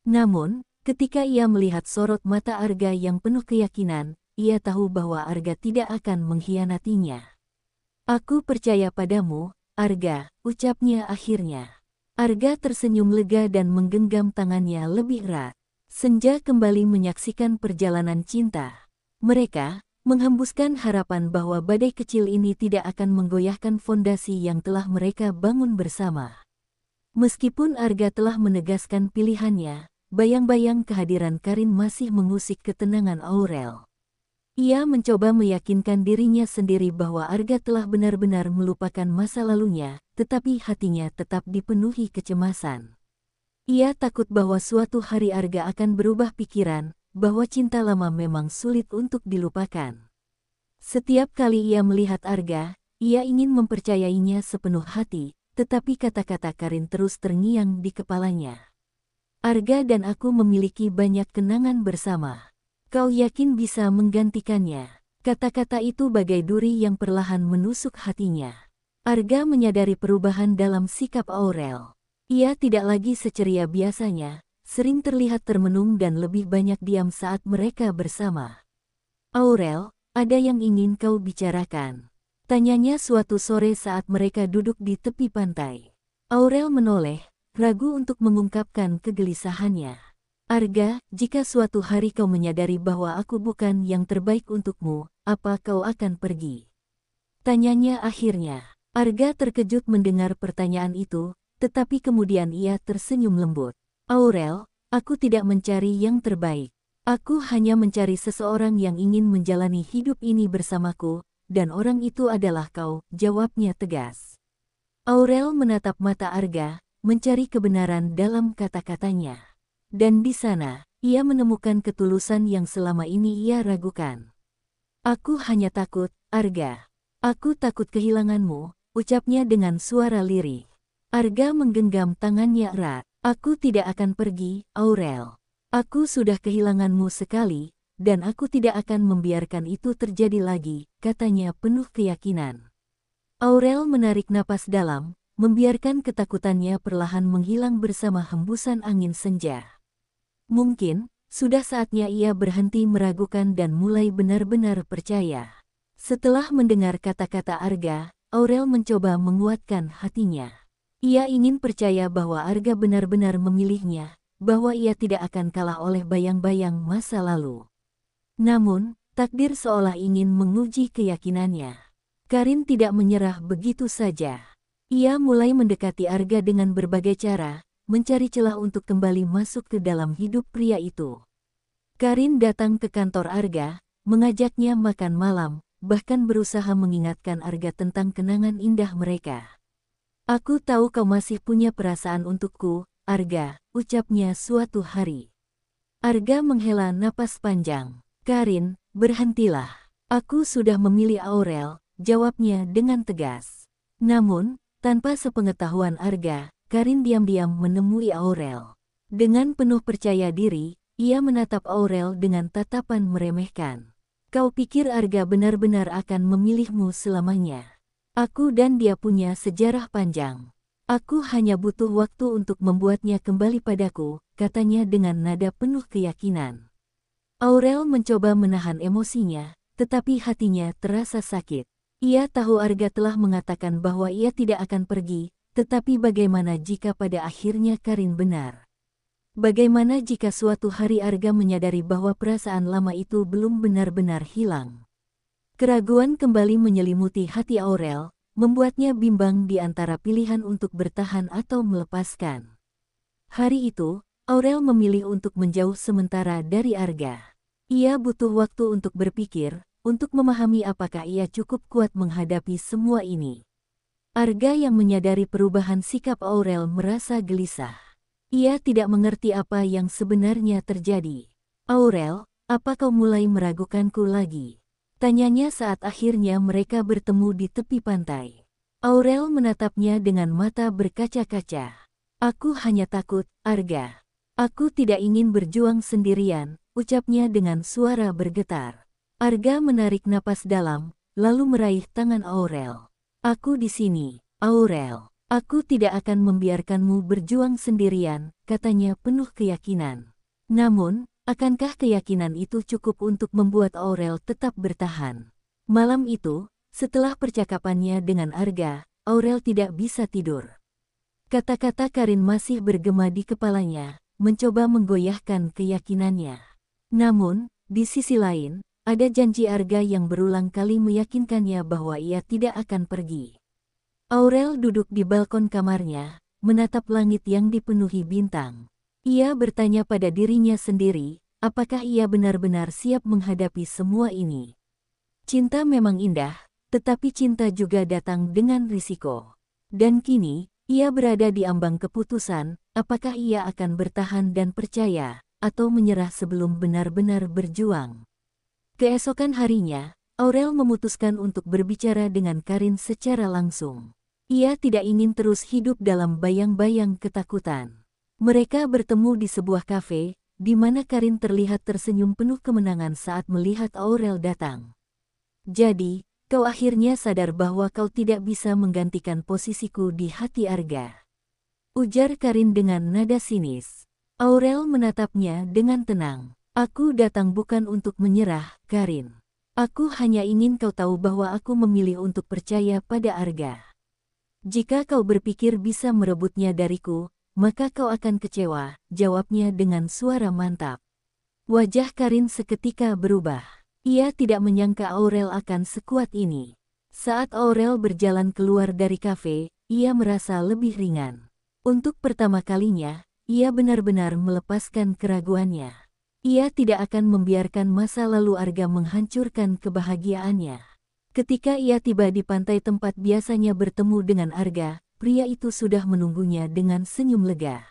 Namun, ketika ia melihat sorot mata Arga yang penuh keyakinan, ia tahu bahwa Arga tidak akan mengkhianatinya. Aku percaya padamu, Arga, ucapnya akhirnya. Arga tersenyum lega dan menggenggam tangannya lebih erat. Senja kembali menyaksikan perjalanan cinta. Mereka menghembuskan harapan bahwa badai kecil ini tidak akan menggoyahkan fondasi yang telah mereka bangun bersama. Meskipun Arga telah menegaskan pilihannya, bayang-bayang kehadiran Karin masih mengusik ketenangan Aurel. Ia mencoba meyakinkan dirinya sendiri bahwa Arga telah benar-benar melupakan masa lalunya, tetapi hatinya tetap dipenuhi kecemasan. Ia takut bahwa suatu hari Arga akan berubah pikiran, bahwa cinta lama memang sulit untuk dilupakan. Setiap kali ia melihat Arga, ia ingin mempercayainya sepenuh hati, tetapi kata-kata Karin terus terngiang di kepalanya. Arga dan aku memiliki banyak kenangan bersama. Kau yakin bisa menggantikannya? Kata-kata itu bagai duri yang perlahan menusuk hatinya. Arga menyadari perubahan dalam sikap Aurel. Ia tidak lagi seceria biasanya, sering terlihat termenung dan lebih banyak diam saat mereka bersama. Aurel, ada yang ingin kau bicarakan? Tanyanya suatu sore saat mereka duduk di tepi pantai. Aurel menoleh, ragu untuk mengungkapkan kegelisahannya. Arga, jika suatu hari kau menyadari bahwa aku bukan yang terbaik untukmu, apa kau akan pergi? Tanyanya akhirnya. Arga terkejut mendengar pertanyaan itu, tetapi kemudian ia tersenyum lembut. Aurel, aku tidak mencari yang terbaik. Aku hanya mencari seseorang yang ingin menjalani hidup ini bersamaku, dan orang itu adalah kau, jawabnya tegas. Aurel menatap mata Arga, mencari kebenaran dalam kata-katanya. Dan di sana, ia menemukan ketulusan yang selama ini ia ragukan. Aku hanya takut, Arga. Aku takut kehilanganmu, ucapnya dengan suara lirih. Arga menggenggam tangannya erat. Aku tidak akan pergi, Aurel. Aku sudah kehilanganmu sekali, dan aku tidak akan membiarkan itu terjadi lagi, katanya penuh keyakinan. Aurel menarik napas dalam, membiarkan ketakutannya perlahan menghilang bersama hembusan angin senja. Mungkin, sudah saatnya ia berhenti meragukan dan mulai benar-benar percaya. Setelah mendengar kata-kata Arga, Aurel mencoba menguatkan hatinya. Ia ingin percaya bahwa Arga benar-benar memilihnya, bahwa ia tidak akan kalah oleh bayang-bayang masa lalu. Namun, takdir seolah ingin menguji keyakinannya. Karin tidak menyerah begitu saja. Ia mulai mendekati Arga dengan berbagai cara, mencari celah untuk kembali masuk ke dalam hidup pria itu. Karin datang ke kantor Arga, mengajaknya makan malam, bahkan berusaha mengingatkan Arga tentang kenangan indah mereka. "Aku tahu kau masih punya perasaan untukku, Arga," ucapnya suatu hari. Arga menghela napas panjang. "Karin, berhentilah. Aku sudah memilih Aurel," jawabnya dengan tegas. Namun, tanpa sepengetahuan Arga, Karin diam-diam menemui Aurel. Dengan penuh percaya diri, ia menatap Aurel dengan tatapan meremehkan. "Kau pikir Arga benar-benar akan memilihmu selamanya? Aku dan dia punya sejarah panjang. Aku hanya butuh waktu untuk membuatnya kembali padaku," katanya dengan nada penuh keyakinan. Aurel mencoba menahan emosinya, tetapi hatinya terasa sakit. Ia tahu Arga telah mengatakan bahwa ia tidak akan pergi, tetapi bagaimana jika pada akhirnya Karin benar? Bagaimana jika suatu hari Arga menyadari bahwa perasaan lama itu belum benar-benar hilang? Keraguan kembali menyelimuti hati Aurel, membuatnya bimbang di antara pilihan untuk bertahan atau melepaskan. Hari itu, Aurel memilih untuk menjauh sementara dari Arga. Ia butuh waktu untuk berpikir, untuk memahami apakah ia cukup kuat menghadapi semua ini. Arga yang menyadari perubahan sikap Aurel merasa gelisah. Ia tidak mengerti apa yang sebenarnya terjadi. "Aurel, apa kau mulai meragukanku lagi?" tanyanya saat akhirnya mereka bertemu di tepi pantai. Aurel menatapnya dengan mata berkaca-kaca. "Aku hanya takut, Arga. Aku tidak ingin berjuang sendirian," ucapnya dengan suara bergetar. Arga menarik napas dalam, lalu meraih tangan Aurel. "Aku di sini, Aurel. Aku tidak akan membiarkanmu berjuang sendirian," katanya penuh keyakinan. Namun, akankah keyakinan itu cukup untuk membuat Aurel tetap bertahan? Malam itu, setelah percakapannya dengan Arga, Aurel tidak bisa tidur. Kata-kata Karin masih bergema di kepalanya, mencoba menggoyahkan keyakinannya. Namun, di sisi lain, ada janji Arga yang berulang kali meyakinkannya bahwa ia tidak akan pergi. Aurel duduk di balkon kamarnya, menatap langit yang dipenuhi bintang. Ia bertanya pada dirinya sendiri, apakah ia benar-benar siap menghadapi semua ini? Cinta memang indah, tetapi cinta juga datang dengan risiko. Dan kini, ia berada di ambang keputusan, apakah ia akan bertahan dan percaya, atau menyerah sebelum benar-benar berjuang. Keesokan harinya, Aurel memutuskan untuk berbicara dengan Karin secara langsung. Ia tidak ingin terus hidup dalam bayang-bayang ketakutan. Mereka bertemu di sebuah kafe, di mana Karin terlihat tersenyum penuh kemenangan saat melihat Aurel datang. "Jadi, kau akhirnya sadar bahwa kau tidak bisa menggantikan posisiku di hati Arga," ujar Karin dengan nada sinis. Aurel menatapnya dengan tenang. "Aku datang bukan untuk menyerah, Karin. Aku hanya ingin kau tahu bahwa aku memilih untuk percaya pada Arga. Jika kau berpikir bisa merebutnya dariku, maka kau akan kecewa," jawabnya dengan suara mantap. Wajah Karin seketika berubah. Ia tidak menyangka Aurel akan sekuat ini. Saat Aurel berjalan keluar dari kafe, ia merasa lebih ringan. Untuk pertama kalinya, ia benar-benar melepaskan keraguannya. Ia tidak akan membiarkan masa lalu Arga menghancurkan kebahagiaannya. Ketika ia tiba di pantai tempat biasanya bertemu dengan Arga, pria itu sudah menunggunya dengan senyum lega.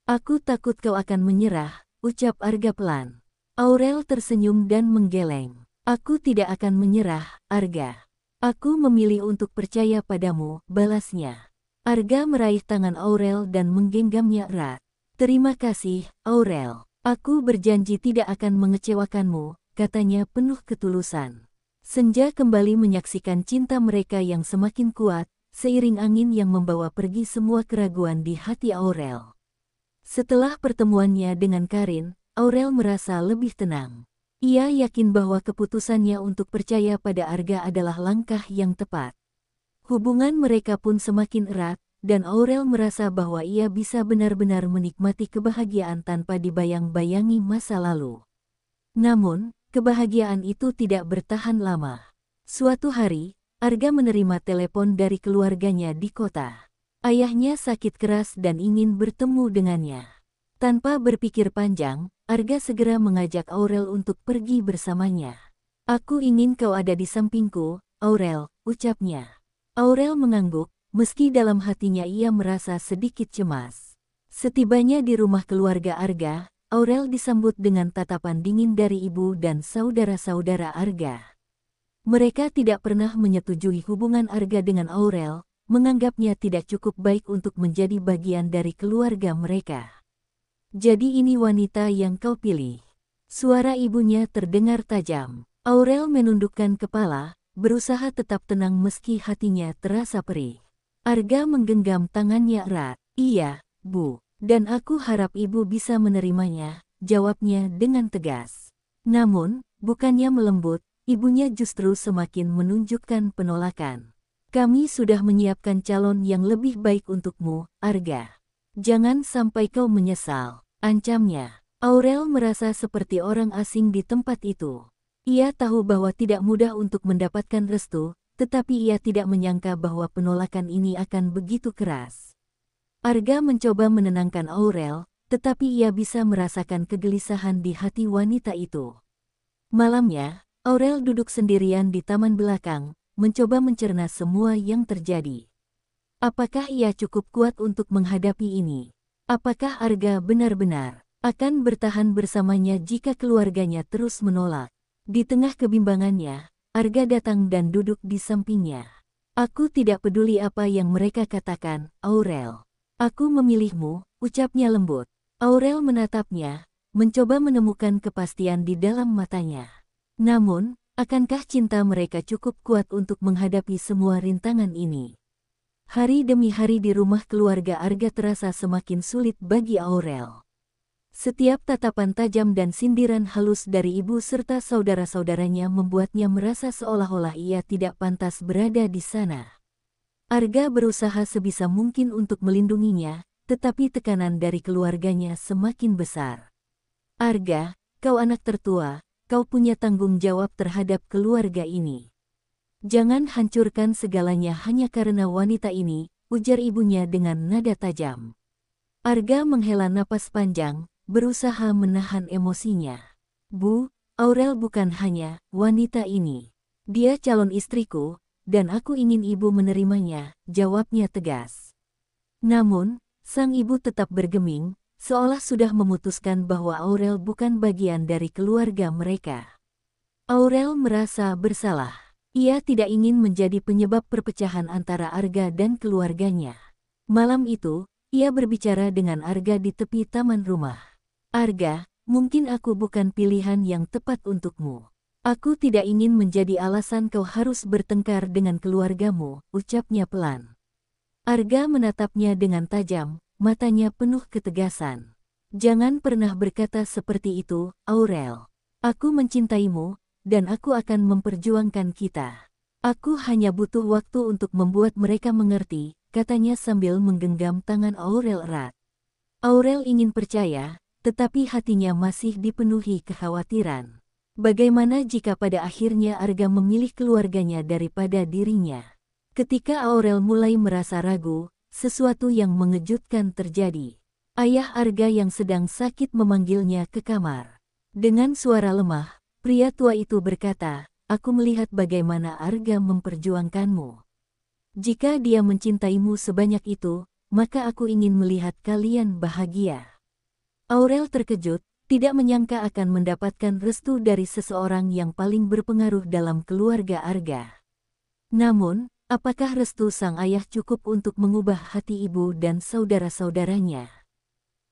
"Aku takut kau akan menyerah," ucap Arga pelan. Aurel tersenyum dan menggeleng. "Aku tidak akan menyerah, Arga. Aku memilih untuk percaya padamu," balasnya. Arga meraih tangan Aurel dan menggenggamnya erat. "Terima kasih, Aurel. Aku berjanji tidak akan mengecewakanmu," katanya penuh ketulusan. Senja kembali menyaksikan cinta mereka yang semakin kuat, seiring angin yang membawa pergi semua keraguan di hati Aurel. Setelah pertemuannya dengan Karin, Aurel merasa lebih tenang. Ia yakin bahwa keputusannya untuk percaya pada Arga adalah langkah yang tepat. Hubungan mereka pun semakin erat, dan Aurel merasa bahwa ia bisa benar-benar menikmati kebahagiaan tanpa dibayang-bayangi masa lalu. Namun, kebahagiaan itu tidak bertahan lama. Suatu hari, Arga menerima telepon dari keluarganya di kota. Ayahnya sakit keras dan ingin bertemu dengannya. Tanpa berpikir panjang, Arga segera mengajak Aurel untuk pergi bersamanya. "Aku ingin kau ada di sampingku, Aurel," ucapnya. Aurel mengangguk, meski dalam hatinya ia merasa sedikit cemas. Setibanya di rumah keluarga Arga, Aurel disambut dengan tatapan dingin dari ibu dan saudara-saudara Arga. Mereka tidak pernah menyetujui hubungan Arga dengan Aurel, menganggapnya tidak cukup baik untuk menjadi bagian dari keluarga mereka. "Jadi ini wanita yang kau pilih?" Suara ibunya terdengar tajam. Aurel menundukkan kepala, berusaha tetap tenang meski hatinya terasa perih. Arga menggenggam tangannya erat. "Iya, Bu. Dan aku harap ibu bisa menerimanya," jawabnya dengan tegas. Namun, bukannya melembut, ibunya justru semakin menunjukkan penolakan. "Kami sudah menyiapkan calon yang lebih baik untukmu, Arga. Jangan sampai kau menyesal," ancamnya. Aurel merasa seperti orang asing di tempat itu. Ia tahu bahwa tidak mudah untuk mendapatkan restu, tetapi ia tidak menyangka bahwa penolakan ini akan begitu keras. Arga mencoba menenangkan Aurel, tetapi ia bisa merasakan kegelisahan di hati wanita itu. Malamnya, Aurel duduk sendirian di taman belakang, mencoba mencerna semua yang terjadi. Apakah ia cukup kuat untuk menghadapi ini? Apakah Arga benar-benar akan bertahan bersamanya jika keluarganya terus menolak? Di tengah kebimbangannya, Arga datang dan duduk di sampingnya. "Aku tidak peduli apa yang mereka katakan, Aurel. Aku memilihmu," ucapnya lembut. Aurel menatapnya, mencoba menemukan kepastian di dalam matanya. Namun, akankah cinta mereka cukup kuat untuk menghadapi semua rintangan ini? Hari demi hari di rumah keluarga Arga terasa semakin sulit bagi Aurel. Setiap tatapan tajam dan sindiran halus dari ibu serta saudara-saudaranya membuatnya merasa seolah-olah ia tidak pantas berada di sana. Arga berusaha sebisa mungkin untuk melindunginya, tetapi tekanan dari keluarganya semakin besar. "Arga, kau anak tertua, kau punya tanggung jawab terhadap keluarga ini. Jangan hancurkan segalanya hanya karena wanita ini," ujar ibunya dengan nada tajam. Arga menghela napas panjang, berusaha menahan emosinya. "Bu, Aurel bukan hanya wanita ini. Dia calon istriku, dan aku ingin ibu menerimanya," jawabnya tegas. Namun, sang ibu tetap bergeming, seolah sudah memutuskan bahwa Aurel bukan bagian dari keluarga mereka. Aurel merasa bersalah. Ia tidak ingin menjadi penyebab perpecahan antara Arga dan keluarganya. Malam itu, ia berbicara dengan Arga di tepi taman rumah. "Arga, mungkin aku bukan pilihan yang tepat untukmu. Aku tidak ingin menjadi alasan kau harus bertengkar dengan keluargamu," ucapnya pelan. Arga menatapnya dengan tajam, matanya penuh ketegasan. "Jangan pernah berkata seperti itu, Aurel. Aku mencintaimu, dan aku akan memperjuangkan kita. Aku hanya butuh waktu untuk membuat mereka mengerti," katanya sambil menggenggam tangan Aurel erat. Aurel ingin percaya, tetapi hatinya masih dipenuhi kekhawatiran. Bagaimana jika pada akhirnya Arga memilih keluarganya daripada dirinya? Ketika Aurel mulai merasa ragu, sesuatu yang mengejutkan terjadi. Ayah Arga yang sedang sakit memanggilnya ke kamar. Dengan suara lemah, pria tua itu berkata, "Aku melihat bagaimana Arga memperjuangkanmu. Jika dia mencintaimu sebanyak itu, maka aku ingin melihat kalian bahagia." Aurel terkejut, tidak menyangka akan mendapatkan restu dari seseorang yang paling berpengaruh dalam keluarga Arga. Namun, apakah restu sang ayah cukup untuk mengubah hati ibu dan saudara-saudaranya?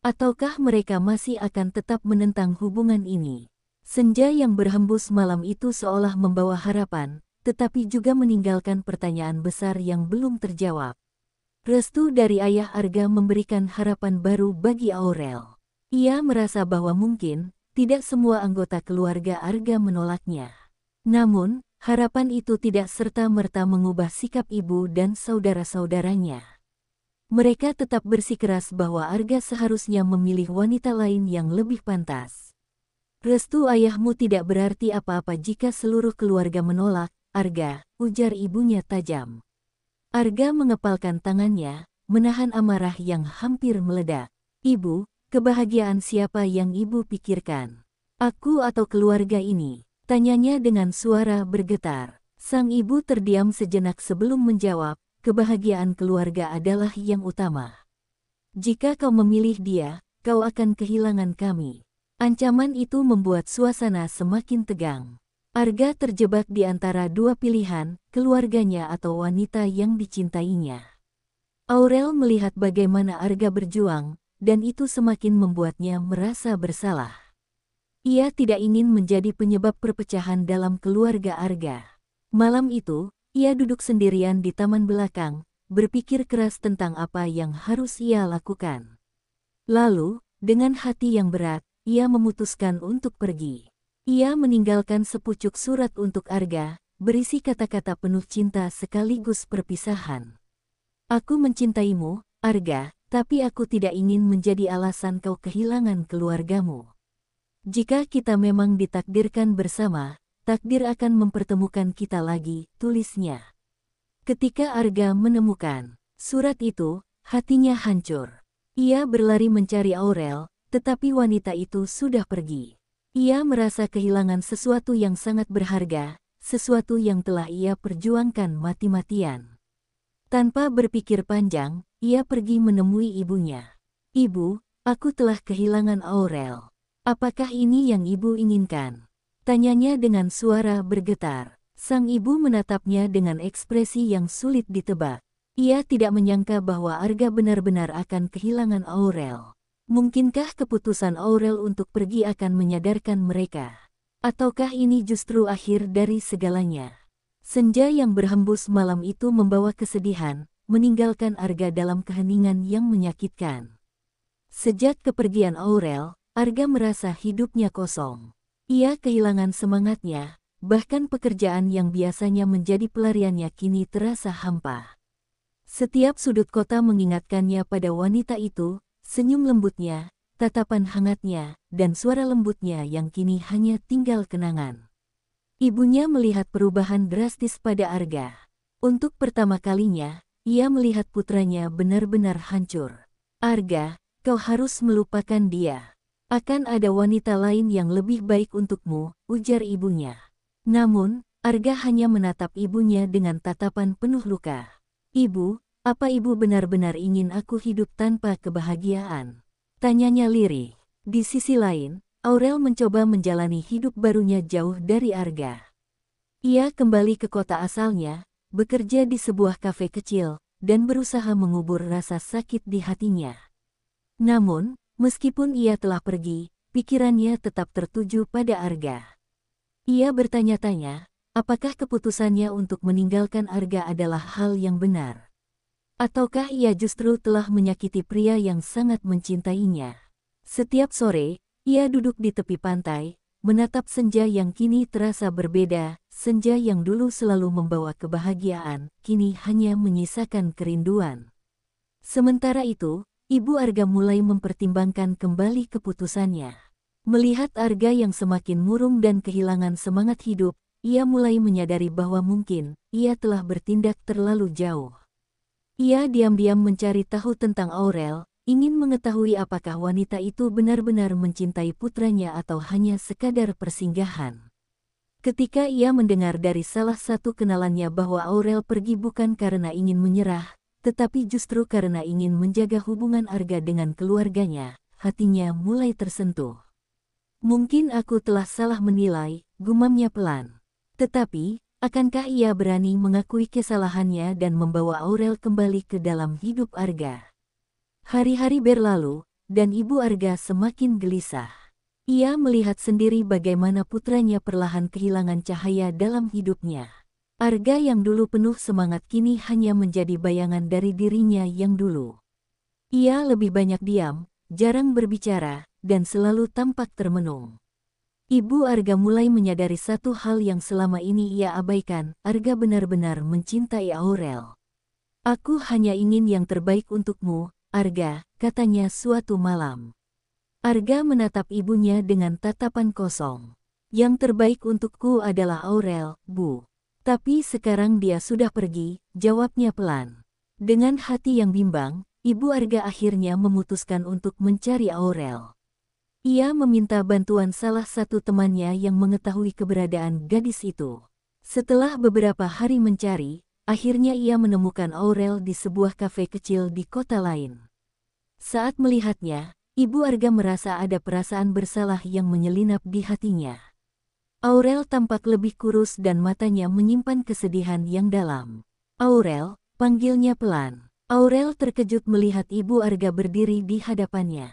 Ataukah mereka masih akan tetap menentang hubungan ini? Senja yang berhembus malam itu seolah membawa harapan, tetapi juga meninggalkan pertanyaan besar yang belum terjawab. Restu dari ayah Arga memberikan harapan baru bagi Aurel. Ia merasa bahwa mungkin tidak semua anggota keluarga Arga menolaknya. Namun, harapan itu tidak serta-merta mengubah sikap ibu dan saudara-saudaranya. Mereka tetap bersikeras bahwa Arga seharusnya memilih wanita lain yang lebih pantas. Restu ayahmu tidak berarti apa-apa jika seluruh keluarga menolak, Arga, ujar ibunya tajam. Arga mengepalkan tangannya, menahan amarah yang hampir meledak. Ibu, kebahagiaan siapa yang ibu pikirkan? Aku atau keluarga ini? Tanyanya dengan suara bergetar. Sang ibu terdiam sejenak sebelum menjawab, kebahagiaan keluarga adalah yang utama. Jika kau memilih dia, kau akan kehilangan kami. Ancaman itu membuat suasana semakin tegang. Arga terjebak di antara dua pilihan, keluarganya atau wanita yang dicintainya. Aurel melihat bagaimana Arga berjuang, dan itu semakin membuatnya merasa bersalah. Ia tidak ingin menjadi penyebab perpecahan dalam keluarga Arga. Malam itu, ia duduk sendirian di taman belakang, berpikir keras tentang apa yang harus ia lakukan. Lalu, dengan hati yang berat, ia memutuskan untuk pergi. Ia meninggalkan sepucuk surat untuk Arga, berisi kata-kata penuh cinta sekaligus perpisahan. Aku mencintaimu, Arga, tapi aku tidak ingin menjadi alasan kau kehilangan keluargamu. Jika kita memang ditakdirkan bersama, takdir akan mempertemukan kita lagi, tulisnya. Ketika Arga menemukan surat itu, hatinya hancur. Ia berlari mencari Aurel, tetapi wanita itu sudah pergi. Ia merasa kehilangan sesuatu yang sangat berharga, sesuatu yang telah ia perjuangkan mati-matian. Tanpa berpikir panjang, ia pergi menemui ibunya. Ibu, aku telah kehilangan Aurel. Apakah ini yang ibu inginkan? Tanyanya dengan suara bergetar. Sang ibu menatapnya dengan ekspresi yang sulit ditebak. Ia tidak menyangka bahwa Arga benar-benar akan kehilangan Aurel. Mungkinkah keputusan Aurel untuk pergi akan menyadarkan mereka? Ataukah ini justru akhir dari segalanya? Senja yang berhembus malam itu membawa kesedihan, meninggalkan Arga dalam keheningan yang menyakitkan. Sejak kepergian Aurel, Arga merasa hidupnya kosong. Ia kehilangan semangatnya, bahkan pekerjaan yang biasanya menjadi pelariannya kini terasa hampa. Setiap sudut kota mengingatkannya pada wanita itu, senyum lembutnya, tatapan hangatnya, dan suara lembutnya yang kini hanya tinggal kenangan. Ibunya melihat perubahan drastis pada Arga. Untuk pertama kalinya, ia melihat putranya benar-benar hancur. Arga, kau harus melupakan dia. Akan ada wanita lain yang lebih baik untukmu, ujar ibunya. Namun, Arga hanya menatap ibunya dengan tatapan penuh luka. Ibu, apa ibu benar-benar ingin aku hidup tanpa kebahagiaan? Tanyanya lirih. Di sisi lain, Aurel mencoba menjalani hidup barunya jauh dari Arga. Ia kembali ke kota asalnya, bekerja di sebuah kafe kecil, dan berusaha mengubur rasa sakit di hatinya. Namun, meskipun ia telah pergi, pikirannya tetap tertuju pada Arga. Ia bertanya-tanya, apakah keputusannya untuk meninggalkan Arga adalah hal yang benar? Ataukah ia justru telah menyakiti pria yang sangat mencintainya? Setiap sore, ia duduk di tepi pantai, menatap senja yang kini terasa berbeda. Senja yang dulu selalu membawa kebahagiaan, kini hanya menyisakan kerinduan. Sementara itu, Ibu Arga mulai mempertimbangkan kembali keputusannya. Melihat Arga yang semakin murung dan kehilangan semangat hidup, ia mulai menyadari bahwa mungkin ia telah bertindak terlalu jauh. Ia diam-diam mencari tahu tentang Aurel, ingin mengetahui apakah wanita itu benar-benar mencintai putranya atau hanya sekadar persinggahan. Ketika ia mendengar dari salah satu kenalannya bahwa Aurel pergi bukan karena ingin menyerah, tetapi justru karena ingin menjaga hubungan Arga dengan keluarganya, hatinya mulai tersentuh. Mungkin aku telah salah menilai, gumamnya pelan. Tetapi, akankah ia berani mengakui kesalahannya dan membawa Aurel kembali ke dalam hidup Arga? Hari-hari berlalu, dan Ibu Arga semakin gelisah. Ia melihat sendiri bagaimana putranya perlahan kehilangan cahaya dalam hidupnya. Arga yang dulu penuh semangat kini hanya menjadi bayangan dari dirinya yang dulu. Ia lebih banyak diam, jarang berbicara, dan selalu tampak termenung. Ibu Arga mulai menyadari satu hal yang selama ini ia abaikan, Arga benar-benar mencintai Aurel. Aku hanya ingin yang terbaik untukmu, Arga, katanya suatu malam. Arga menatap ibunya dengan tatapan kosong. Yang terbaik untukku adalah Aurel, Bu. Tapi sekarang dia sudah pergi, jawabnya pelan. Dengan hati yang bimbang, Ibu Arga akhirnya memutuskan untuk mencari Aurel. Ia meminta bantuan salah satu temannya yang mengetahui keberadaan gadis itu. Setelah beberapa hari mencari, akhirnya ia menemukan Aurel di sebuah kafe kecil di kota lain. Saat melihatnya, Ibu Arga merasa ada perasaan bersalah yang menyelinap di hatinya. Aurel tampak lebih kurus dan matanya menyimpan kesedihan yang dalam. Aurel, panggilnya pelan. Aurel terkejut melihat Ibu Arga berdiri di hadapannya.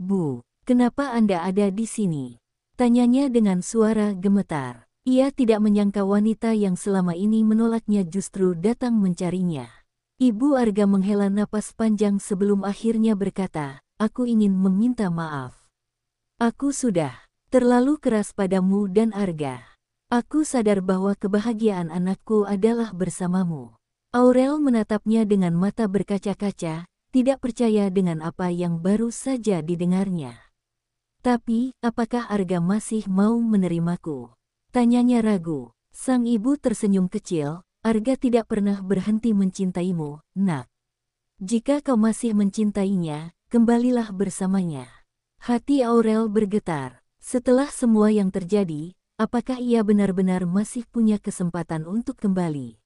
Bu, kenapa Anda ada di sini? Tanyanya dengan suara gemetar. Ia tidak menyangka wanita yang selama ini menolaknya justru datang mencarinya. Ibu Arga menghela napas panjang sebelum akhirnya berkata, aku ingin meminta maaf. Aku sudah terlalu keras padamu dan Arga. Aku sadar bahwa kebahagiaan anakku adalah bersamamu. Aurel menatapnya dengan mata berkaca-kaca, tidak percaya dengan apa yang baru saja didengarnya. Tapi, apakah Arga masih mau menerimaku? Tanyanya ragu. Sang ibu tersenyum kecil, Arga tidak pernah berhenti mencintaimu, nak. Jika kau masih mencintainya, kembalilah bersamanya. Hati Aurel bergetar. Setelah semua yang terjadi, apakah ia benar-benar masih punya kesempatan untuk kembali?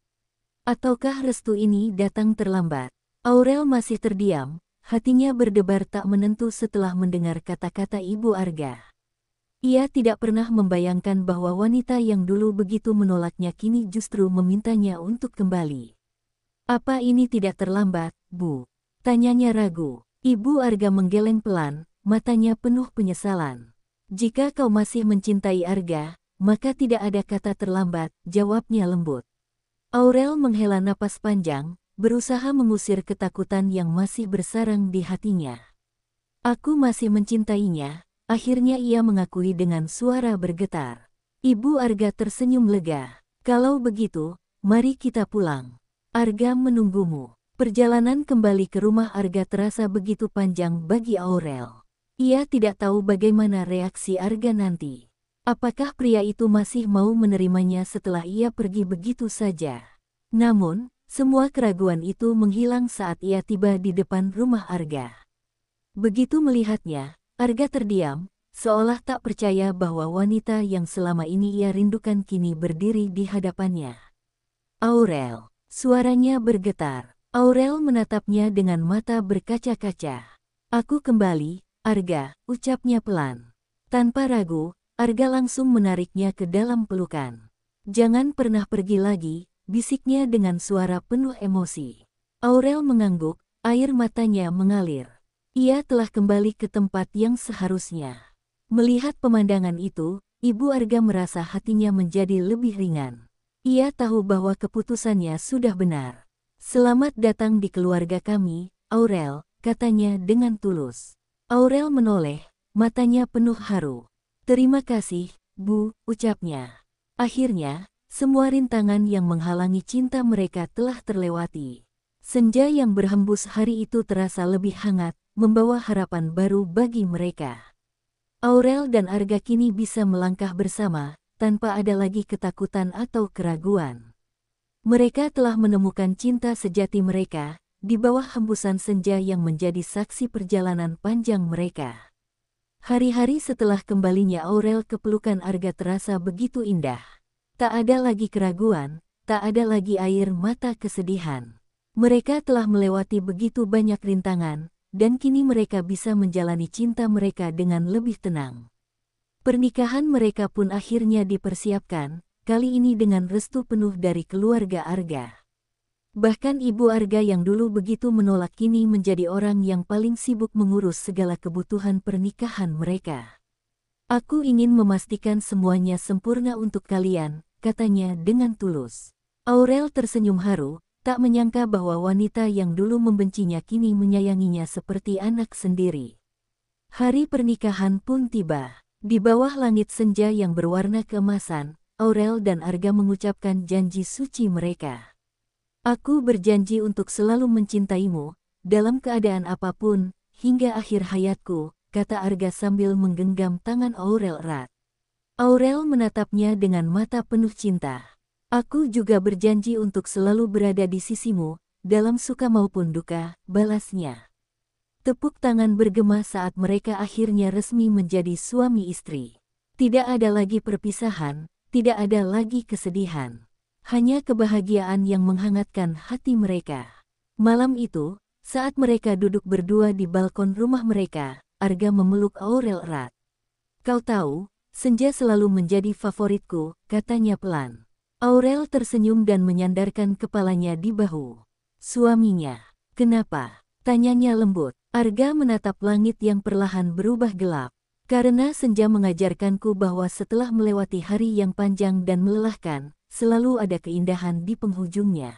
Ataukah restu ini datang terlambat? Aurel masih terdiam, hatinya berdebar tak menentu setelah mendengar kata-kata Ibu Arga. Ia tidak pernah membayangkan bahwa wanita yang dulu begitu menolaknya kini justru memintanya untuk kembali. Apa ini tidak terlambat, Bu? Tanyanya ragu. Ibu Arga menggeleng pelan, matanya penuh penyesalan. Jika kau masih mencintai Arga, maka tidak ada kata terlambat, jawabnya lembut. Aurel menghela napas panjang, berusaha mengusir ketakutan yang masih bersarang di hatinya. Aku masih mencintainya, akhirnya ia mengakui dengan suara bergetar. Ibu Arga tersenyum lega. Kalau begitu, mari kita pulang. Arga menunggumu. Perjalanan kembali ke rumah Arga terasa begitu panjang bagi Aurel. Ia tidak tahu bagaimana reaksi Arga nanti. Apakah pria itu masih mau menerimanya setelah ia pergi begitu saja? Namun, semua keraguan itu menghilang saat ia tiba di depan rumah Arga. Begitu melihatnya, Arga terdiam, seolah tak percaya bahwa wanita yang selama ini ia rindukan kini berdiri di hadapannya. Aurel, suaranya bergetar. Aurel menatapnya dengan mata berkaca-kaca. Aku kembali, Arga, ucapnya pelan. Tanpa ragu, Arga langsung menariknya ke dalam pelukan. Jangan pernah pergi lagi, bisiknya dengan suara penuh emosi. Aurel mengangguk, air matanya mengalir. Ia telah kembali ke tempat yang seharusnya. Melihat pemandangan itu, Ibu Arga merasa hatinya menjadi lebih ringan. Ia tahu bahwa keputusannya sudah benar. Selamat datang di keluarga kami, Aurel, katanya dengan tulus. Aurel menoleh, matanya penuh haru. Terima kasih, Bu, ucapnya. Akhirnya, semua rintangan yang menghalangi cinta mereka telah terlewati. Senja yang berhembus hari itu terasa lebih hangat, membawa harapan baru bagi mereka. Aurel dan Arga kini bisa melangkah bersama, tanpa ada lagi ketakutan atau keraguan. Mereka telah menemukan cinta sejati mereka, di bawah hembusan senja yang menjadi saksi perjalanan panjang mereka. Hari-hari setelah kembalinya Aurel ke pelukan Arga terasa begitu indah. Tak ada lagi keraguan, tak ada lagi air mata kesedihan. Mereka telah melewati begitu banyak rintangan, dan kini mereka bisa menjalani cinta mereka dengan lebih tenang. Pernikahan mereka pun akhirnya dipersiapkan, kali ini dengan restu penuh dari keluarga Arga. Bahkan Ibu Arga yang dulu begitu menolak kini menjadi orang yang paling sibuk mengurus segala kebutuhan pernikahan mereka. Aku ingin memastikan semuanya sempurna untuk kalian, katanya dengan tulus. Aurel tersenyum haru, tak menyangka bahwa wanita yang dulu membencinya kini menyayanginya seperti anak sendiri. Hari pernikahan pun tiba. Di bawah langit senja yang berwarna keemasan, Aurel dan Arga mengucapkan janji suci mereka. Aku berjanji untuk selalu mencintaimu, dalam keadaan apapun, hingga akhir hayatku, kata Arga sambil menggenggam tangan Aurel erat. Aurel menatapnya dengan mata penuh cinta. Aku juga berjanji untuk selalu berada di sisimu, dalam suka maupun duka, balasnya. Tepuk tangan bergema saat mereka akhirnya resmi menjadi suami istri. Tidak ada lagi perpisahan, tidak ada lagi kesedihan. Hanya kebahagiaan yang menghangatkan hati mereka. Malam itu, saat mereka duduk berdua di balkon rumah mereka, Arga memeluk Aurel erat. Kau tahu, senja selalu menjadi favoritku, katanya pelan. Aurel tersenyum dan menyandarkan kepalanya di bahu suaminya. Kenapa? Tanyanya lembut. Arga menatap langit yang perlahan berubah gelap. Karena senja mengajarkanku bahwa setelah melewati hari yang panjang dan melelahkan, selalu ada keindahan di penghujungnya.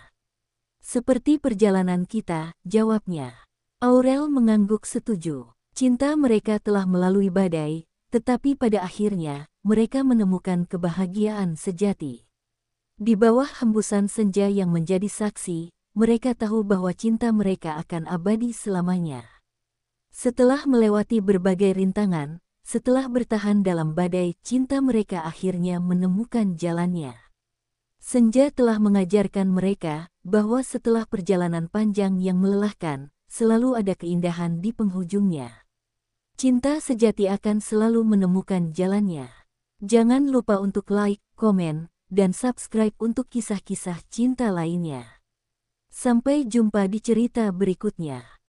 Seperti perjalanan kita, jawabnya. Aurel mengangguk setuju. Cinta mereka telah melalui badai, tetapi pada akhirnya, mereka menemukan kebahagiaan sejati. Di bawah hembusan senja yang menjadi saksi, mereka tahu bahwa cinta mereka akan abadi selamanya. Setelah melewati berbagai rintangan, setelah bertahan dalam badai, cinta mereka akhirnya menemukan jalannya. Senja telah mengajarkan mereka bahwa setelah perjalanan panjang yang melelahkan, selalu ada keindahan di penghujungnya. Cinta sejati akan selalu menemukan jalannya. Jangan lupa untuk like, komen, dan subscribe untuk kisah-kisah cinta lainnya. Sampai jumpa di cerita berikutnya.